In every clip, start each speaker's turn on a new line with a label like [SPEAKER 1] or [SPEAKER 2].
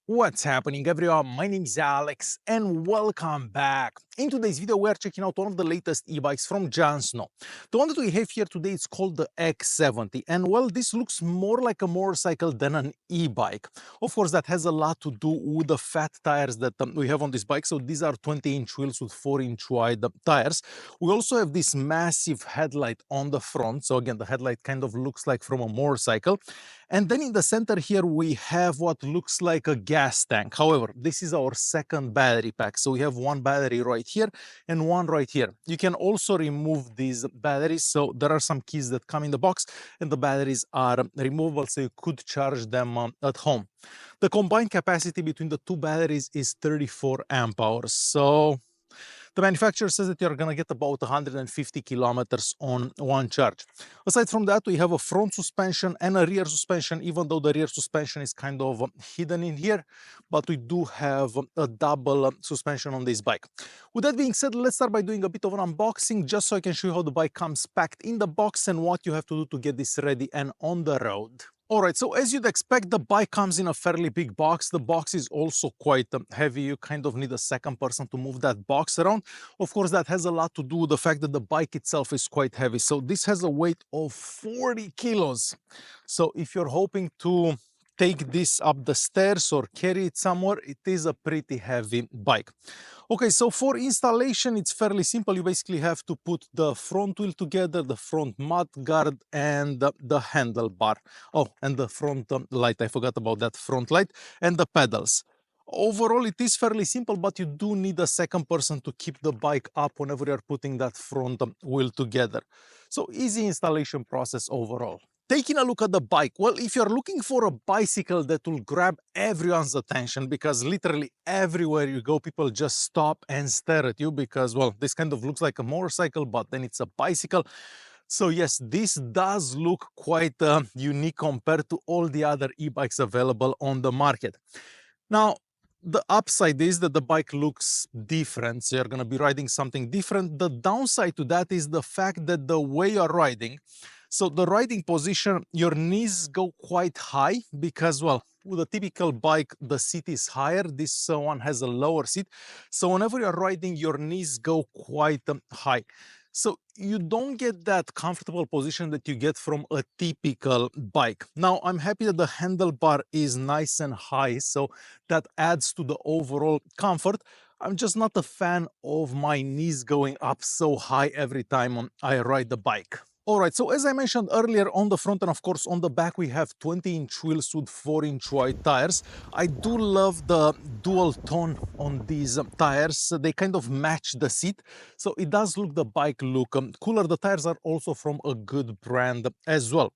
[SPEAKER 1] What's happening, everyone? My name is Alex and welcome back. In today's video we are checking out one of the latest e-bikes from Jansno. The one that we have here today is called the X70, and well, this looks more like a motorcycle than an e-bike. Of course, that has a lot to do with the fat tires that we have on this bike. So these are 20-inch wheels with 4-inch wide tires. We also have this massive headlight on the front, so again the headlight kind of looks like from a motorcycle. And then in the center here, we have what looks like a gas tank. However, this is our second battery pack. So we have one battery right here and one right here. You can also remove these batteries. So there are some keys that come in the box and the batteries are removable. So you could charge them at home. The combined capacity between the two batteries is 34 amp hours. So the manufacturer says that you're going to get about 150 kilometers on one charge. Aside from that, we have a front suspension and a rear suspension, even though the rear suspension is kind of hidden in here, but we do have a double suspension on this bike. With that being said, let's start by doing a bit of an unboxing, just so I can show you how the bike comes packed in the box and what you have to do to get this ready and on the road. Alright, so as you'd expect, the bike comes in a fairly big box. The box is also quite heavy. You kind of need a second person to move that box around. Of course, that has a lot to do with the fact that the bike itself is quite heavy. So this has a weight of 40 kilos. So if you're hoping to take this up the stairs or carry it somewhere, it is a pretty heavy bike. Okay, so for installation, it's fairly simple. You basically have to put the front wheel together, the front mud guard, and the handlebar. Oh, and the front light. I forgot about that front light and the pedals. Overall, it is fairly simple, but you do need a second person to keep the bike up whenever you're putting that front wheel together. So easy installation process overall. Taking a look at the bike, well, if you're looking for a bicycle that will grab everyone's attention, because literally everywhere you go, people just stop and stare at you because, well, this kind of looks like a motorcycle, but then it's a bicycle. So yes, this does look quite unique compared to all the other e-bikes available on the market. Now, the upside is that the bike looks different, so you're going to be riding something different. The downside to that is the fact that the way you're riding, so the riding position, your knees go quite high because, well, with a typical bike, the seat is higher. This one has a lower seat. So whenever you're riding, your knees go quite high. So you don't get that comfortable position that you get from a typical bike. Now, I'm happy that the handlebar is nice and high, so that adds to the overall comfort. I'm just not a fan of my knees going up so high every time I ride the bike. Alright, so as I mentioned earlier, on the front and of course on the back we have 20-inch wheels with 4-inch wide tires. I do love the dual tone on these tires. They kind of match the seat, so it does look the bike look cooler. The tires are also from a good brand as well.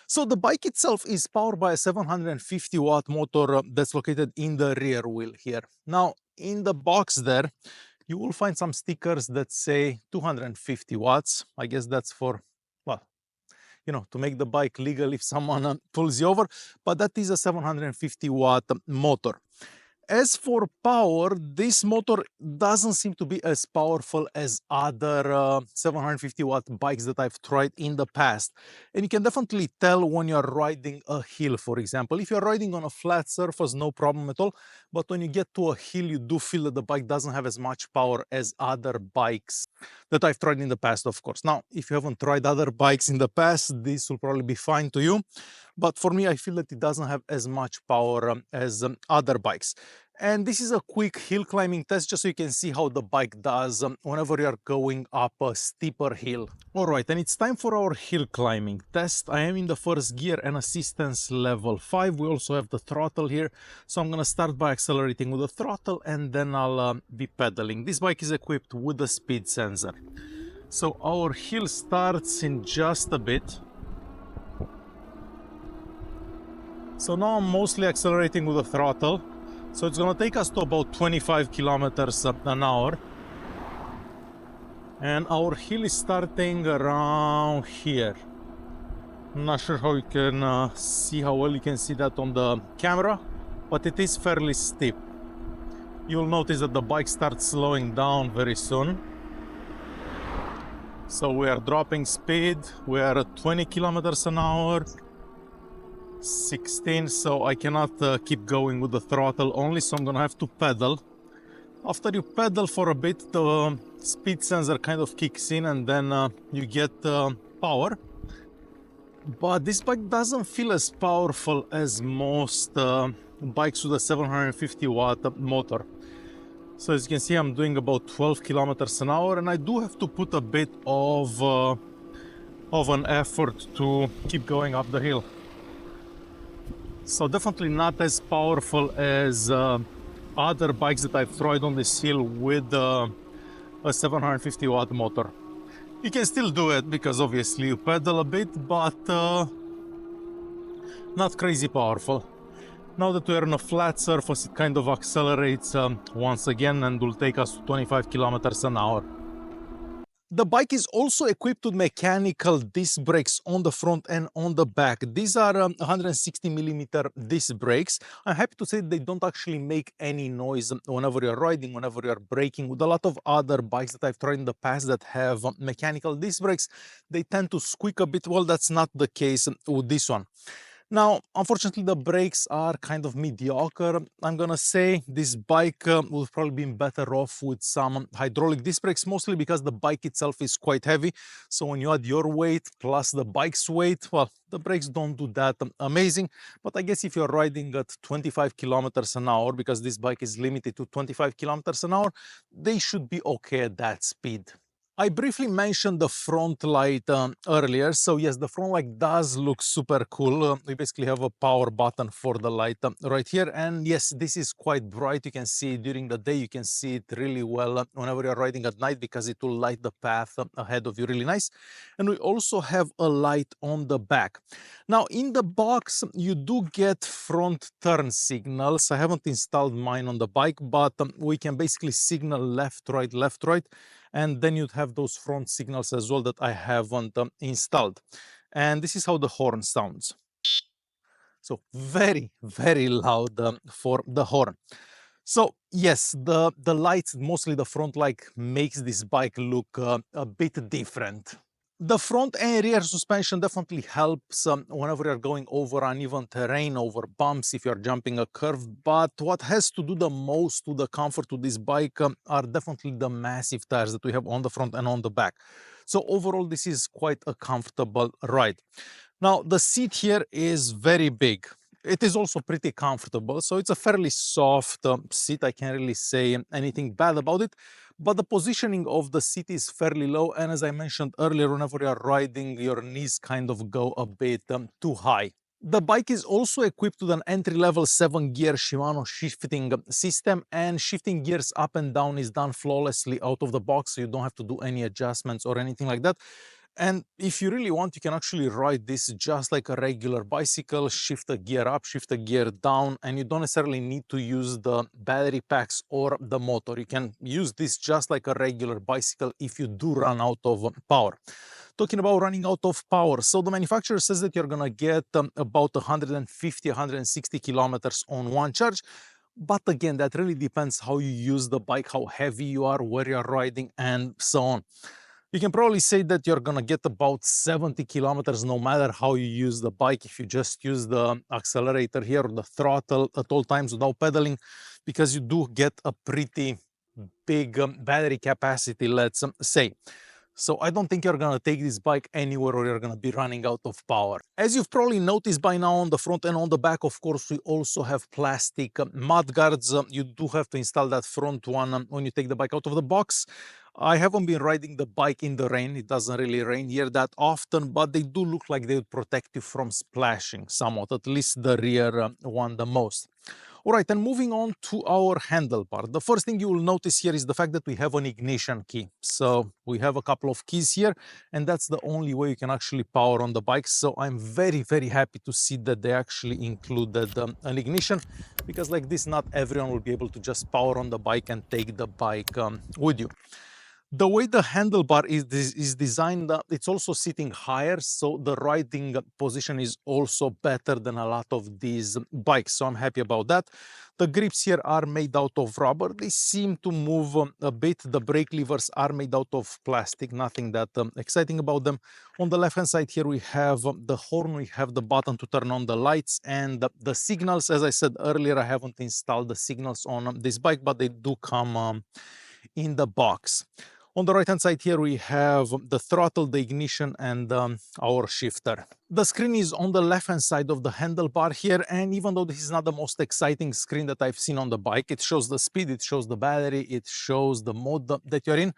[SPEAKER 1] So the bike itself is powered by a 750 watt motor that's located in the rear wheel here. Now in the box there, you will find some stickers that say 250 watts. I guess that's for, well, you know, to make the bike legal if someone pulls you over, but that is a 750 watt motor. As for power, this motor doesn't seem to be as powerful as other 750 watt bikes that I've tried in the past. And you can definitely tell when you're riding a hill, for example. If you're riding on a flat surface, no problem at all. But when you get to a hill, you do feel that the bike doesn't have as much power as other bikes that I've tried in the past, of course. Now, if you haven't tried other bikes in the past, this will probably be fine to you. But for me, I feel that it doesn't have as much power as other bikes. And this is a quick hill climbing test, just so you can see how the bike does whenever you're going up a steeper hill. Alright, and it's time for our hill climbing test. I am in the first gear and assistance level 5. We also have the throttle here. So I'm going to start by accelerating with the throttle and then I'll be pedaling. This bike is equipped with a speed sensor. So our hill starts in just a bit. So now I'm mostly accelerating with the throttle. So it's going to take us to about 25 kilometers an hour. And our hill is starting around here. I'm not sure how you can see how well you can see that on the camera, but it is fairly steep. You'll notice that the bike starts slowing down very soon. So we are dropping speed. We are at 20 kilometers an hour. 16, so I cannot keep going with the throttle only, so I'm gonna have to pedal. After you pedal for a bit, the speed sensor kind of kicks in and then you get power. But this bike doesn't feel as powerful as most bikes with a 750 watt motor. So as you can see, I'm doing about 12 kilometers an hour, and I do have to put a bit of an effort to keep going up the hill. So definitely not as powerful as other bikes that I've tried on this hill with a 750 watt motor. You can still do it because obviously you pedal a bit, but not crazy powerful. Now that we're on a flat surface, it kind of accelerates once again and will take us to 25 kilometers an hour. The bike is also equipped with mechanical disc brakes on the front and on the back. These are 160mm disc brakes. I'm happy to say they don't actually make any noise whenever you're riding, whenever you're braking. With a lot of other bikes that I've tried in the past that have mechanical disc brakes, they tend to squeak a bit. Well, that's not the case with this one. Now, unfortunately, the brakes are kind of mediocre. I'm gonna say this bike would probably been better off with some hydraulic disc brakes, mostly because the bike itself is quite heavy. So when you add your weight plus the bike's weight, well, the brakes don't do that amazing. But I guess if you're riding at 25 kilometers an hour, because this bike is limited to 25 kilometers an hour, they should be okay at that speed. I briefly mentioned the front light earlier. So yes, the front light does look super cool. We basically have a power button for the light right here. And yes, this is quite bright. You can see it during the day. You can see it really well whenever you're riding at night because it will light the path ahead of you really nice. And we also have a light on the back. Now in the box, you do get front turn signals. I haven't installed mine on the bike, but we can basically signal left, right. And then you'd have those front signals as well that I haven't installed. And this is how the horn sounds. So very, very loud for the horn. So yes, the lights, mostly the front light, makes this bike look a bit different. The front and rear suspension definitely helps whenever you're going over uneven terrain, over bumps, if you're jumping a curve. But what has to do the most to the comfort of this bike are definitely the massive tires that we have on the front and on the back. So overall, this is quite a comfortable ride. Now, the seat here is very big. It is also pretty comfortable, so it's a fairly soft seat. I can't really say anything bad about it, but the positioning of the seat is fairly low, and as I mentioned earlier, whenever you're riding, your knees kind of go a bit too high. The bike is also equipped with an entry-level 7-gear Shimano shifting system, and shifting gears up and down is done flawlessly out of the box, so you don't have to do any adjustments or anything like that. And if you really want, you can actually ride this just like a regular bicycle, shift a gear up, shift a gear down, and you don't necessarily need to use the battery packs or the motor. You can use this just like a regular bicycle if you do run out of power. Talking about running out of power, so the manufacturer says that you're gonna get about 150, 160 kilometers on one charge. But again, that really depends how you use the bike, how heavy you are, where you're riding, and so on. You can probably say that you're gonna get about 70 kilometers no matter how you use the bike, if you just use the accelerator here or the throttle at all times without pedaling, because you do get a pretty big battery capacity, let's say. So I don't think you're gonna take this bike anywhere or you're gonna be running out of power. As you've probably noticed by now, on the front and on the back, of course, we also have plastic mud guards. You do have to install that front one when you take the bike out of the box. I haven't been riding the bike in the rain. It doesn't really rain here that often, but they do look like they would protect you from splashing somewhat, at least the rear one the most. All right, and moving on to our handlebar. The first thing you will notice here is the fact that we have an ignition key. So we have a couple of keys here, and that's the only way you can actually power on the bike. So I'm very, very happy to see that they actually included an ignition, because like this, not everyone will be able to just power on the bike and take the bike with you. The way the handlebar is designed, it's also sitting higher, so the riding position is also better than a lot of these bikes, so I'm happy about that. The grips here are made out of rubber. They seem to move a bit. The brake levers are made out of plastic, nothing that exciting about them. On the left hand side here we have the horn, we have the button to turn on the lights, and the signals. As I said earlier, I haven't installed the signals on this bike, but they do come in the box. On the right hand side here we have the throttle, the ignition, and our shifter. The screen is on the left hand side of the handlebar here, and even though this is not the most exciting screen that I've seen on the bike, it shows the speed, it shows the battery, it shows the mode that you're in.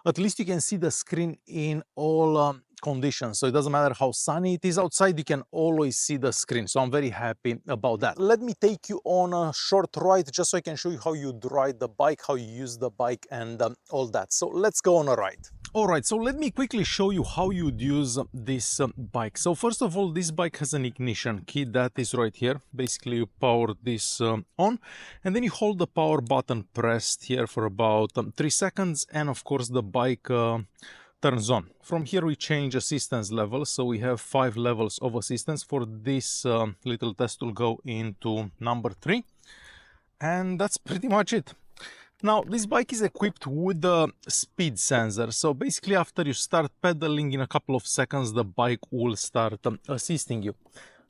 [SPEAKER 1] At least you can see the screen in all conditions, so it doesn't matter how sunny it is outside, you can always see the screen, so I'm very happy about that. Let me take you on a short ride just so I can show you how you ride the bike, how you use the bike, and all that. So let's go on a ride. All right, so let me quickly show you how you'd use this bike. So first of all, this bike has an ignition key that is right here. Basically, you power this on, and then you hold the power button pressed here for about 3 seconds, and of course the bike turns on. From here we change assistance level, so we have 5 levels of assistance. For this little test we'll go into number 3, and that's pretty much it. Now, this bike is equipped with a speed sensor, so basically after you start pedaling, in a couple of seconds the bike will start assisting you.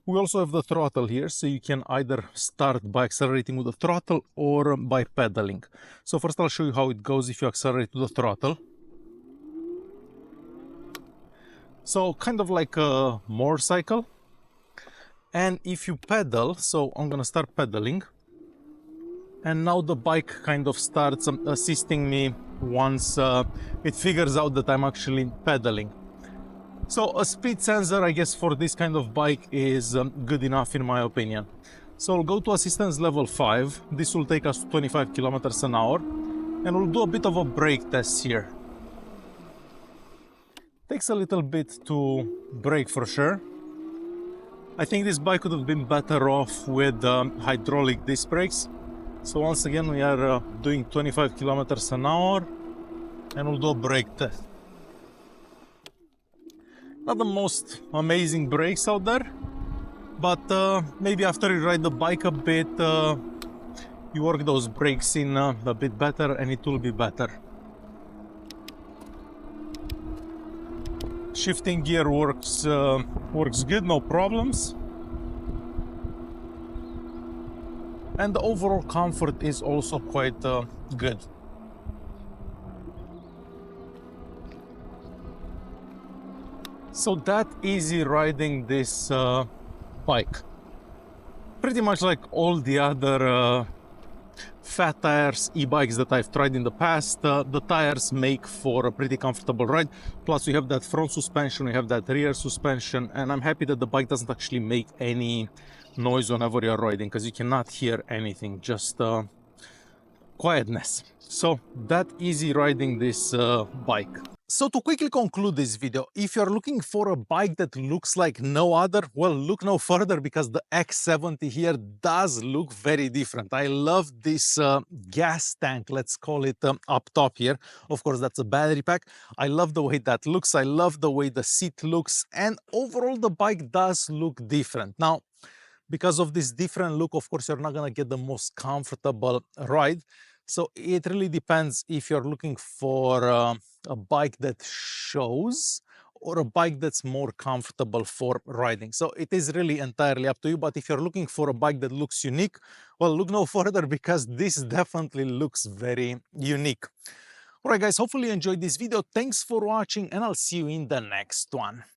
[SPEAKER 1] We also have the throttle here, so you can either start by accelerating with the throttle or by pedaling. So first I'll show you how it goes if you accelerate with the throttle. So kind of like a motorcycle. And if you pedal, so I'm gonna start pedaling. And now the bike kind of starts assisting me once it figures out that I'm actually pedaling. So a speed sensor, I guess, for this kind of bike is good enough in my opinion. So I'll go to assistance level 5. This will take us to 25 kilometers an hour. And we'll do a bit of a brake test here. Takes a little bit to brake for sure. I think this bike would have been better off with hydraulic disc brakes. So once again we are doing 25 kilometers an hour, and we'll do a brake test. Not the most amazing brakes out there, but maybe after you ride the bike a bit, you work those brakes in a bit better and it will be better. Shifting gear works good, no problems. And the overall comfort is also quite good. So that easy riding this bike. Pretty much like all the other fat tires e-bikes that I've tried in the past, the tires make for a pretty comfortable ride. Plus we have that front suspension, we have that rear suspension, and I'm happy that the bike doesn't actually make any noise whenever you're riding, because you cannot hear anything, just quietness. So that easy riding this bike. So to quickly conclude this video, if you're looking for a bike that looks like no other, well, look no further, because the X70 here does look very different. I love this gas tank, let's call it, up top here. Of course, that's a battery pack. I love the way that looks. I love the way the seat looks, and overall the bike does look different. Now, because of this different look, of course, you're not gonna get the most comfortable ride. So it really depends if you're looking for a bike that shows or a bike that's more comfortable for riding. So it is really entirely up to you. But if you're looking for a bike that looks unique, well, look no further, because this definitely looks very unique. All right, guys, hopefully you enjoyed this video. Thanks for watching, and I'll see you in the next one.